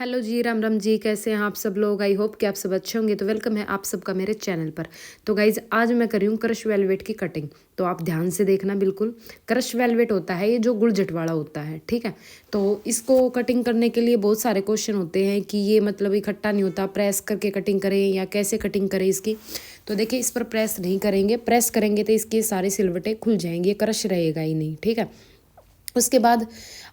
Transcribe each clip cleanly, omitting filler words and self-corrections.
Hello जी, राम राम जी। कैसे हैं आप सब लोग? आई होप कि आप सब अच्छे होंगे। तो वेलकम है आप सबका मेरे चैनल पर। तो गाइज आज मैं कर रही हूँ क्रश वेलवेट की कटिंग। तो आप ध्यान से देखना बिल्कुल। क्रश वेलवेट होता है ये जो गुड़जट वाला होता है, ठीक है। तो इसको कटिंग करने के लिए बहुत सारे क्वेश्चन होते हैं कि ये मतलब इकट्ठा नहीं होता, प्रेस करके कटिंग करें या कैसे कटिंग करें इसकी। तो देखिए, इस पर प्रेस नहीं करेंगे, प्रेस करेंगे तो इसके सारे सिलवटें खुल जाएंगे, क्रश रहेगा ही नहीं, ठीक है। उसके बाद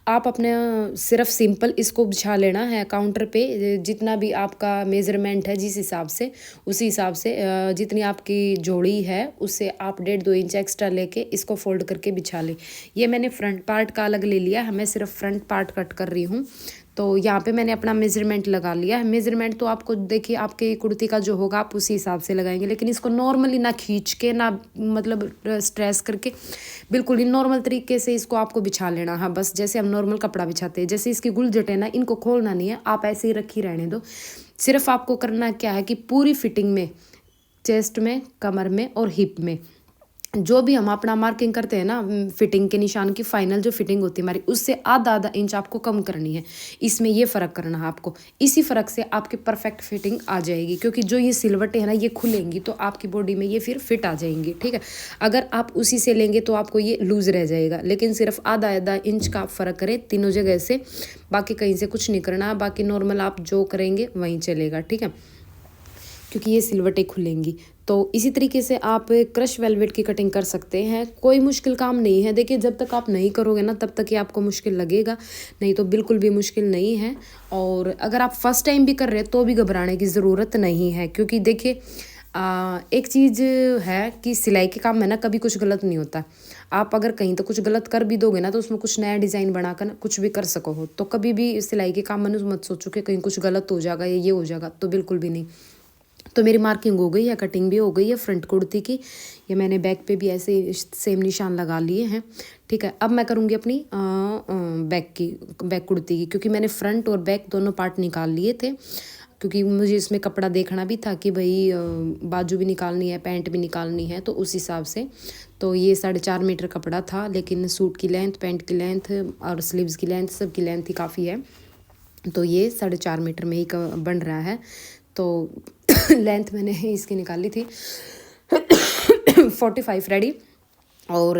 आप अपने सिर्फ सिंपल इसको बिछा लेना है काउंटर पे। जितना भी आपका मेज़रमेंट है जिस हिसाब से, उसी हिसाब से जितनी आपकी जोड़ी है उससे आप 1.5-2 इंच एक्स्ट्रा लेके इसको फोल्ड करके बिछा लें। ये मैंने फ्रंट पार्ट का अलग ले लिया है, मैं सिर्फ फ्रंट पार्ट कट कर रही हूँ। तो यहाँ पे मैंने अपना मेजरमेंट लगा लिया है। मेजरमेंट तो आपको देखिए आपके कुर्ती का जो होगा आप उसी हिसाब से लगाएंगे, लेकिन इसको नॉर्मली ना खींच के ना मतलब स्ट्रेस करके, बिल्कुल ही नॉर्मल तरीके से इसको आपको बिछा लेना। हाँ, बस जैसे हम नॉर्मल कपड़ा बिछाते हैं। जैसे इसकी गुलजट है ना, इनको खोलना नहीं है, आप ऐसे ही रखी रहने दो। सिर्फ आपको करना क्या है कि पूरी फिटिंग में, चेस्ट में, कमर में और हिप में जो भी हम अपना मार्किंग करते हैं ना, फिटिंग के निशान की फाइनल जो फिटिंग होती है हमारी, उससे आधा आधा इंच आपको कम करनी है। इसमें ये फ़र्क करना है आपको। इसी फ़र्क से आपकी परफेक्ट फिटिंग आ जाएगी, क्योंकि जो ये सिलवटें हैं ना ये खुलेंगी तो आपकी बॉडी में ये फिर फिट आ जाएंगी, ठीक है। अगर आप उसी से लेंगे तो आपको ये लूज़ रह जाएगा, लेकिन सिर्फ आधा आधा इंच का आप फ़र्क करें तीनों जगह से। बाकी कहीं से कुछ नहीं करना, बाकी नॉर्मल आप जो करेंगे वहीं चलेगा, ठीक है, क्योंकि ये सिलवटें खुलेंगी। तो इसी तरीके से आप क्रश वेलवेट की कटिंग कर सकते हैं। कोई मुश्किल काम नहीं है। देखिए, जब तक आप नहीं करोगे ना तब तक ही आपको मुश्किल लगेगा, नहीं तो बिल्कुल भी मुश्किल नहीं है। और अगर आप फर्स्ट टाइम भी कर रहे हैं तो भी घबराने की ज़रूरत नहीं है, क्योंकि देखिए एक चीज़ है कि सिलाई के काम में ना कभी कुछ गलत नहीं होता। आप अगर कहीं तो कुछ गलत कर भी दोगे ना तो उसमें कुछ नया डिज़ाइन बनाकर ना कुछ भी कर सको हो। तो कभी भी सिलाई के काम में मत सोचो कि कहीं कुछ गलत हो जाएगा या ये हो जाएगा, तो बिल्कुल भी नहीं। तो मेरी मार्किंग हो गई है, कटिंग भी हो गई है फ्रंट कुर्ती की। ये मैंने बैक पे भी ऐसे सेम निशान लगा लिए हैं, ठीक है। अब मैं करूँगी अपनी बैक कुर्ती की, क्योंकि मैंने फ्रंट और बैक दोनों पार्ट निकाल लिए थे, क्योंकि मुझे इसमें कपड़ा देखना भी था कि भाई बाजू भी निकालनी है, पैंट भी निकालनी है, तो उस हिसाब से। तो ये 4.5 मीटर कपड़ा था, लेकिन सूट की लेंथ, पैंट की लेंथ और स्लीव्स की लेंथ, सब की लेंथ ही काफ़ी है। तो ये 4.5 मीटर में ही बन रहा है। तो लेंथ मैंने इसकी निकाली थी 45 रेडी, और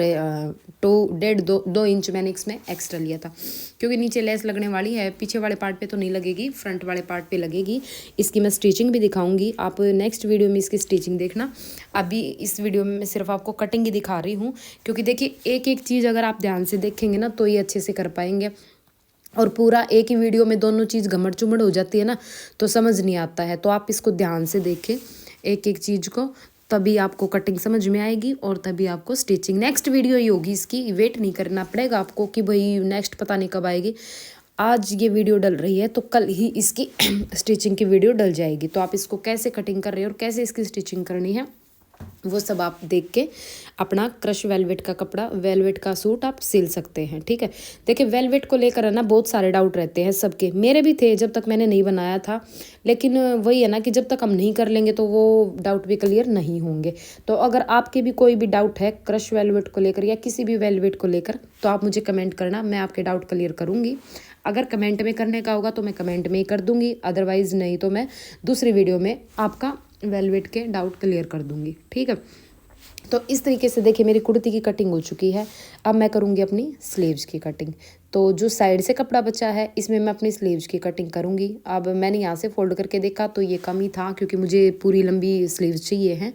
2.5-2 इंच मैंने इसमें एक्स्ट्रा लिया था, क्योंकि नीचे लेस लगने वाली है। पीछे वाले पार्ट पे तो नहीं लगेगी, फ्रंट वाले पार्ट पे लगेगी। इसकी मैं स्टिचिंग भी दिखाऊंगी, आप नेक्स्ट वीडियो में इसकी स्टिचिंग देखना। अभी इस वीडियो में मैं सिर्फ आपको कटिंग ही दिखा रही हूँ, क्योंकि देखिए एक एक चीज़ अगर आप ध्यान से देखेंगे ना तो ये अच्छे से कर पाएंगे। और पूरा एक ही वीडियो में दोनों चीज़ घमड़ चुमड़ हो जाती है ना, तो समझ नहीं आता है। तो आप इसको ध्यान से देखें एक एक चीज़ को, तभी आपको कटिंग समझ में आएगी और तभी आपको स्टिचिंग। नेक्स्ट वीडियो ही होगी इसकी, वेट नहीं करना पड़ेगा आपको कि भाई नेक्स्ट पता नहीं कब आएगी। आज ये वीडियो डल रही है तो कल ही इसकी स्टिचिंग की वीडियो डल जाएगी। तो आप इसको कैसे कटिंग कर रहे हैं और कैसे इसकी स्टिचिंग करनी है वो सब आप देख के अपना क्रश वेलवेट का कपड़ा, वेलवेट का सूट आप सिल सकते हैं, ठीक है। देखिए, वेलवेट को लेकर है ना बहुत सारे डाउट रहते हैं सबके, मेरे भी थे जब तक मैंने नहीं बनाया था। लेकिन वही है ना कि जब तक हम नहीं कर लेंगे तो वो डाउट भी क्लियर नहीं होंगे। तो अगर आपके भी कोई भी डाउट है क्रश वेलवेट को लेकर या किसी भी वेलवेट को लेकर, तो आप मुझे कमेंट करना, मैं आपके डाउट क्लियर करूँगी। अगर कमेंट में करने का होगा तो मैं कमेंट में ही कर दूँगी, अदरवाइज़ नहीं तो मैं दूसरी वीडियो में आपका वेलवेट के डाउट क्लियर कर दूँगी, ठीक है। तो इस तरीके से देखिए मेरी कुर्ती की कटिंग हो चुकी है। अब मैं करूँगी अपनी स्लीव्स की कटिंग। तो जो साइड से कपड़ा बचा है इसमें मैं अपनी स्लीव्स की कटिंग करूँगी। अब मैंने यहाँ से फोल्ड करके देखा तो ये कम ही था, क्योंकि मुझे पूरी लंबी स्लीव्स चाहिए हैं।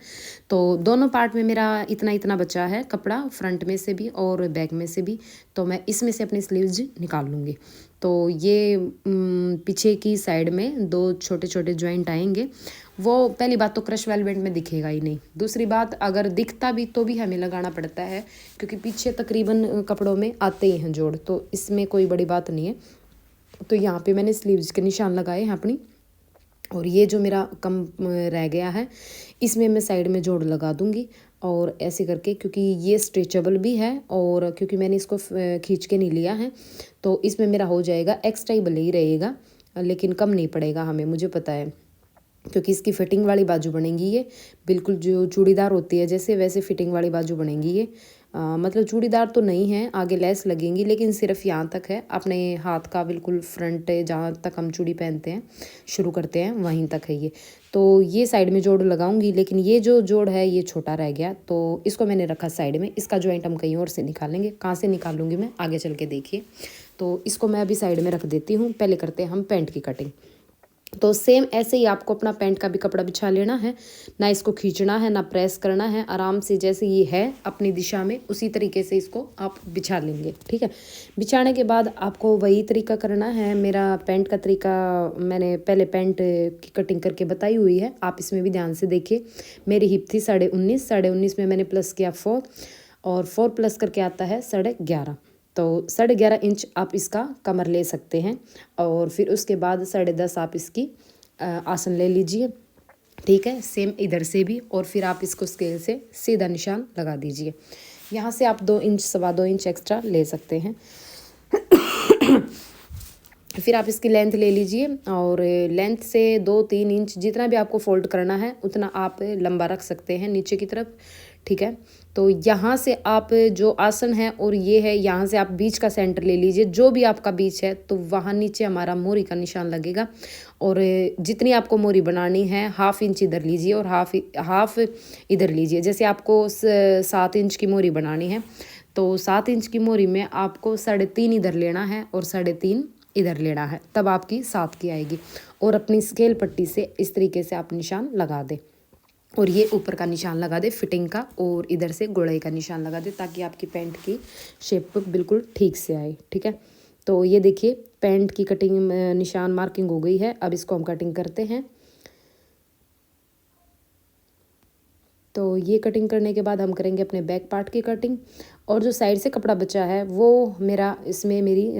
तो दोनों पार्ट में मेरा इतना इतना बचा है कपड़ा, फ्रंट में से भी और बैक में से भी। तो मैं इसमें से अपनी स्लीव्स निकाल लूँगी। तो ये पीछे की साइड में 2 छोटे छोटे जॉइंट आएंगे। वो पहली बात तो क्रश वेलवेट में दिखेगा ही नहीं। दूसरी बात, अगर दिखता भी तो भी हमें लगाना पड़ता है, क्योंकि पीछे तकरीबन कपड़ों में आते ही हैं जोड़, तो इसमें कोई बड़ी बात नहीं है। तो यहाँ पे मैंने स्लीव्स के निशान लगाए हैं अपनी, और ये जो मेरा कम रह गया है इसमें मैं साइड में जोड़ लगा दूँगी। और ऐसे करके, क्योंकि ये स्ट्रेचेबल भी है और क्योंकि मैंने इसको खींच के नहीं लिया है, तो इसमें मेरा हो जाएगा। एक्स्ट्रा ही भले ही रहेगा लेकिन कम नहीं पड़ेगा हमें, मुझे पता है, क्योंकि इसकी फिटिंग वाली बाजू बनेंगी ये, बिल्कुल जो चूड़ीदार होती है जैसे वैसे फिटिंग वाली बाजू बनेंगी ये। मतलब चूड़ीदार तो नहीं है, आगे लेस लगेंगी, लेकिन सिर्फ यहाँ तक है, अपने हाथ का बिल्कुल फ्रंट जहाँ तक हम चूड़ी पहनते हैं शुरू करते हैं वहीं तक है ये। तो ये साइड में जोड़ लगाऊंगी, लेकिन ये जो जोड़ है ये छोटा रह गया, तो इसको मैंने रखा साइड में। इसका जॉइंट हम कहीं और से निकालेंगे, कहाँ से निकालूंगी मैं आगे चल के देखिए। तो इसको मैं अभी साइड में रख देती हूँ। पहले करते हैं हम पैंट की कटिंग। तो सेम ऐसे ही आपको अपना पैंट का भी कपड़ा बिछा लेना है, ना इसको खींचना है ना प्रेस करना है, आराम से जैसे ये है अपनी दिशा में उसी तरीके से इसको आप बिछा लेंगे, ठीक है। बिछाने के बाद आपको वही तरीका करना है। मेरा पैंट का तरीका मैंने पहले पैंट की कटिंग करके बताई हुई है, आप इसमें भी ध्यान से देखिए। मेरी हिप थी 19.5, 19.5 में मैंने प्लस किया 4, और 4 प्लस करके आता है 11.5। तो 11.5 इंच आप इसका कमर ले सकते हैं, और फिर उसके बाद 10.5 आप इसकी आसन ले लीजिए, ठीक है। सेम इधर से भी, और फिर आप इसको स्केल से सीधा निशान लगा दीजिए। यहाँ से आप 2 इंच 2.25 इंच एक्स्ट्रा ले सकते हैं। फिर आप इसकी लेंथ ले लीजिए, और लेंथ से 2-3 इंच जितना भी आपको फोल्ड करना है उतना आप लंबा रख सकते हैं नीचे की तरफ, ठीक है। तो यहाँ से आप जो आसन है और ये है, यहाँ से आप बीच का सेंटर ले लीजिए, जो भी आपका बीच है, तो वहाँ नीचे हमारा मोरी का निशान लगेगा। और जितनी आपको मोरी बनानी है 1/2 इंच इधर लीजिए और हाफ इधर लीजिए। जैसे आपको 7 इंच की मोरी बनानी है, तो 7 इंच की मोरी में आपको 3.5 इधर लेना है और 3.5 इधर लेना है, तब आपकी 7 की आएगी। और अपनी स्केल पट्टी से इस तरीके से आप निशान लगा दें, और ये ऊपर का निशान लगा दे फिटिंग का, और इधर से गोलाई का निशान लगा दे, ताकि आपकी पैंट की शेप बिल्कुल ठीक से आए, ठीक है। तो ये देखिए पैंट की कटिंग निशान मार्किंग हो गई है। अब इसको हम कटिंग करते हैं। तो ये कटिंग करने के बाद हम करेंगे अपने बैक पार्ट की कटिंग। और जो साइड से कपड़ा बचा है वो मेरा, इसमें मेरी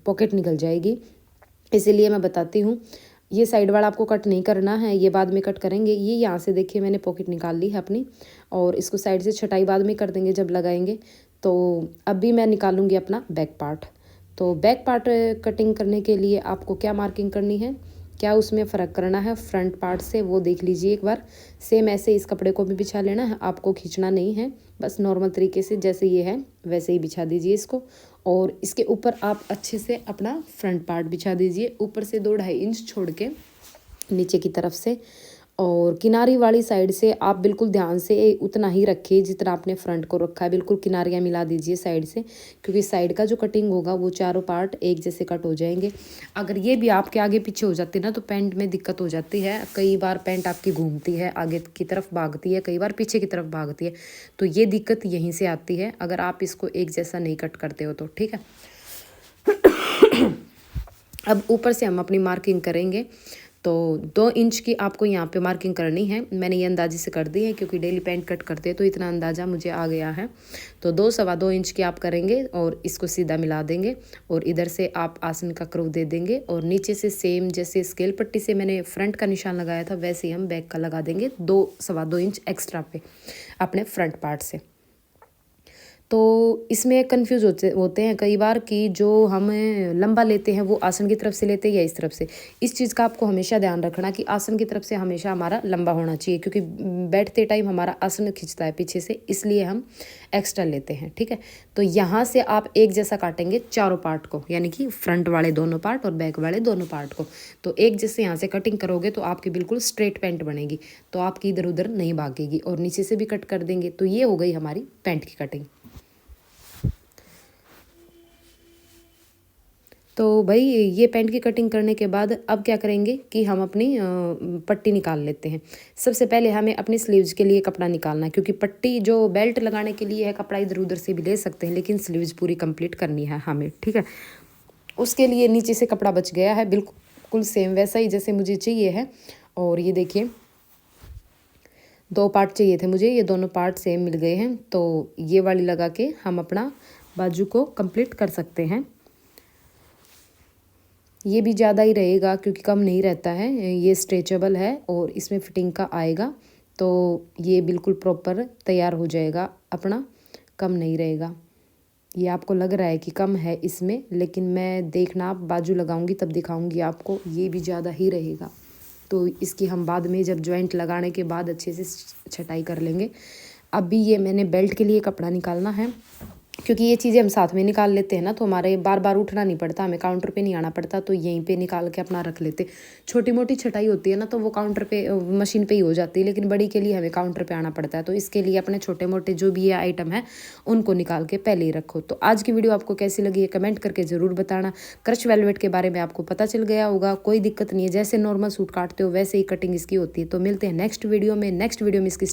पॉकेट निकल जाएगी, इसीलिए मैं बताती हूँ। ये साइड वाला आपको कट नहीं करना है, ये बाद में कट करेंगे। ये यहाँ से देखिए मैंने पॉकेट निकाल ली है अपनी, और इसको साइड से छटाई बाद में कर देंगे जब लगाएंगे। तो अभी मैं निकालूंगी अपना बैक पार्ट। तो बैक पार्ट कटिंग करने के लिए आपको क्या मार्किंग करनी है, क्या उसमें फ़र्क करना है फ्रंट पार्ट से, वो देख लीजिए एक बार। सेम ऐसे इस कपड़े को भी बिछा लेना है, आपको खींचना नहीं है, बस नॉर्मल तरीके से जैसे ये है वैसे ही बिछा दीजिए इसको। और इसके ऊपर आप अच्छे से अपना फ्रंट पार्ट बिछा दीजिए, ऊपर से 2-2.5 इंच छोड़ के नीचे की तरफ से। और किनारी वाली साइड से आप बिल्कुल ध्यान से उतना ही रखिए जितना आपने फ्रंट को रखा है, बिल्कुल किनारियाँ मिला दीजिए साइड से, क्योंकि साइड का जो कटिंग होगा वो चारों पार्ट एक जैसे कट हो जाएंगे। अगर ये भी आपके आगे पीछे हो जाती है ना, तो पैंट में दिक्कत हो जाती है। कई बार पैंट आपकी घूमती है, आगे की तरफ भागती है, कई बार पीछे की तरफ भागती है, तो ये दिक्कत यहीं से आती है अगर आप इसको एक जैसा नहीं कट करते हो तो, ठीक है। अब ऊपर से हम अपनी मार्किंग करेंगे। तो 2 इंच की आपको यहाँ पे मार्किंग करनी है। मैंने ये अंदाजे से कर दी है, क्योंकि डेली पैंट कट करते हैं तो इतना अंदाज़ा मुझे आ गया है। तो 2-2.25 इंच की आप करेंगे और इसको सीधा मिला देंगे, और इधर से आप आसन का कर्व दे देंगे, और नीचे से सेम जैसे स्केल पट्टी से मैंने फ्रंट का निशान लगाया था वैसे ही हम बैक का लगा देंगे 2-2.25 इंच एक्स्ट्रा पे अपने फ्रंट पार्ट से। तो इसमें कंफ्यूज होते हैं कई बार कि जो हम लंबा लेते हैं वो आसन की तरफ से लेते हैं या इस तरफ से। इस चीज़ का आपको हमेशा ध्यान रखना कि आसन की तरफ से हमेशा हमारा लंबा होना चाहिए, क्योंकि बैठते टाइम हमारा आसन खिंचता है पीछे से, इसलिए हम एक्स्ट्रा लेते हैं, ठीक है। तो यहाँ से आप एक जैसा काटेंगे चारों पार्ट को, यानी कि फ्रंट वाले दोनों पार्ट और बैक वाले दोनों पार्ट को। तो एक जैसे यहाँ से कटिंग करोगे तो आपकी बिल्कुल स्ट्रेट पैंट बनेगी, तो आपकी इधर उधर नहीं भागेगी। और नीचे से भी कट कर देंगे, तो ये हो गई हमारी पैंट की कटिंग। तो भाई ये पैंट की कटिंग करने के बाद अब क्या करेंगे कि हम अपनी पट्टी निकाल लेते हैं। सबसे पहले हमें अपनी स्लीव्स के लिए कपड़ा निकालना है, क्योंकि पट्टी जो बेल्ट लगाने के लिए है कपड़ा इधर उधर से भी ले सकते हैं, लेकिन स्लीव्स पूरी कंप्लीट करनी है हमें, ठीक है। उसके लिए नीचे से कपड़ा बच गया है, बिल्कुल सेम वैसा ही जैसे मुझे चाहिए है। और ये देखिए 2 पार्ट चाहिए थे मुझे, ये दोनों पार्ट सेम मिल गए हैं। तो ये वाली लगा के हम अपना बाजू को कंप्लीट कर सकते हैं। ये भी ज़्यादा ही रहेगा क्योंकि कम नहीं रहता है, ये स्ट्रेचेबल है और इसमें फिटिंग का आएगा, तो ये बिल्कुल प्रॉपर तैयार हो जाएगा अपना, कम नहीं रहेगा। ये आपको लग रहा है कि कम है इसमें, लेकिन मैं देखना आप बाजू लगाऊंगी तब दिखाऊंगी आपको, ये भी ज़्यादा ही रहेगा। तो इसकी हम बाद में जब जॉइंट लगाने के बाद अच्छे से छटाई कर लेंगे। अभी ये मैंने बेल्ट के लिए कपड़ा निकालना है, क्योंकि ये चीज़ें हम साथ में निकाल लेते हैं ना, तो हमारे बार बार उठना नहीं पड़ता, हमें काउंटर पे नहीं आना पड़ता, तो यहीं पे निकाल के अपना रख लेते। छोटी मोटी छटाई होती है ना, तो वो काउंटर पे मशीन पे ही हो जाती है, लेकिन बड़ी के लिए हमें काउंटर पे आना पड़ता है। तो इसके लिए अपने छोटे मोटे जो भी ये आइटम है उनको निकाल के पहले ही रखो। तो आज की वीडियो आपको कैसी लगी है कमेंट करके ज़रूर बताना। क्रश वेलवेट के बारे में आपको पता चल गया होगा, कोई दिक्कत नहीं है, जैसे नॉर्मल सूट काटते हो वैसे ही कटिंग इसकी होती है। तो मिलते हैं नेक्स्ट वीडियो में इसकी